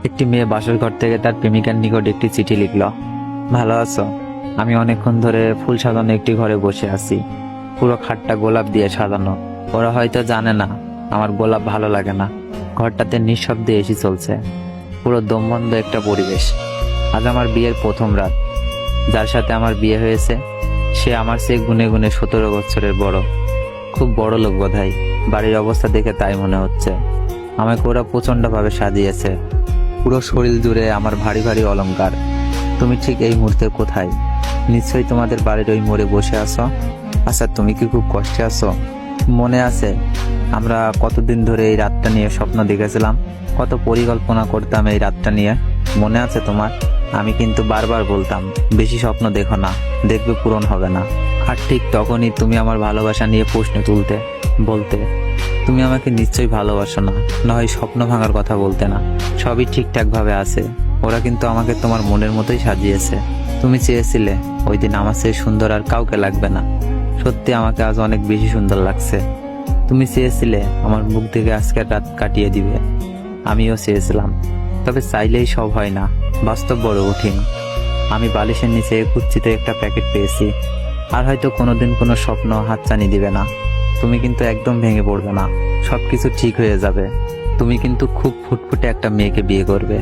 একটি মেয়ে বাসর ঘর থেকে তার প্রেমিকার নিকট একটি চিঠি লিখল। ভালো আছো? আমি অনেকক্ষণ ধরে ফুল সাজানো একটি ঘরে বসে আছি। পুরো খাটটা গোলাপ দিয়ে সাজানো। ওরা হয়তো জানে না আমার গোলাপ ভালো লাগে না। ঘরটাতে নিঃশব্দে এসি চলছে। পুরো দমবন্ধ একটা পরিবেশ। আজ আমার বিয়ের প্রথম রাত। যার সাথে আমার বিয়ে হয়েছে সে আমার চেয়ে গুনে গুনে 17 বছরের বড়। খুব বড় লোক বোধহয়। বাড়ির অবস্থা দেখে তাই মনে হচ্ছে। আমাকে ওরা প্রচন্ডভাবে সাজিয়েছে। পুরো শরীর জুড়ে আমার ভারী ভারী অলংকার। তুমি ঠিক এই মুহূর্তে কোথায়? নিশ্চয়ই তোমাদের বাড়ির ওই মোড়ে বসে আছো। আচ্ছা, তুমি কি খুব কষ্টে আছো? মনে আছে আমরা কতদিন ধরে এই রাতটা নিয়ে স্বপ্ন দেখেছিলাম, কত পরিকল্পনা করতাম এই রাতটা নিয়ে? মনে আছে তোমার? আমি কিন্তু বারবার বলতাম বেশি স্বপ্ন দেখো না, দেখবে পূরণ হবে না। আর ঠিক তখনই তুমি আমার ভালোবাসা নিয়ে প্রশ্ন তুলতে, বলতে তুমি আমাকে নিশ্চয়ই ভালোবাসো না, না হয় স্বপ্ন ভাঙার কথা বলতে না। সবই ঠিকঠাক ভাবে আছে। ওরা কিন্তু আমাকে তোমার মনের মতোই সাজিয়েছে। তুমি চেয়েছিলে ওই দিন আমার চেয়ে সুন্দর আর কাউকে লাগবে না। সত্যি আমাকে আজ অনেক বেশি সুন্দর লাগছে। তুমি চেয়েছিলে আমার মুখ থেকে আজকের রাত কাটিয়ে দিবে। আমিও চেয়েছিলাম, তবে চাইলেই সব হয় না, বাস্তব বড় কঠিন। আমি বালিশের নিচে কুচ্ছিতে একটা প্যাকেট পেয়েছি। আর হয়তো কোনোদিন কোনো স্বপ্ন হাতছানি দিবে না। তুমি কিন্তু একদম ভেঙে পড়বে না, সবকিছু ঠিক হয়ে যাবে। তুমি কিন্তু খুব ফুটফুটে একটা মেয়েকে বিয়ে করবে।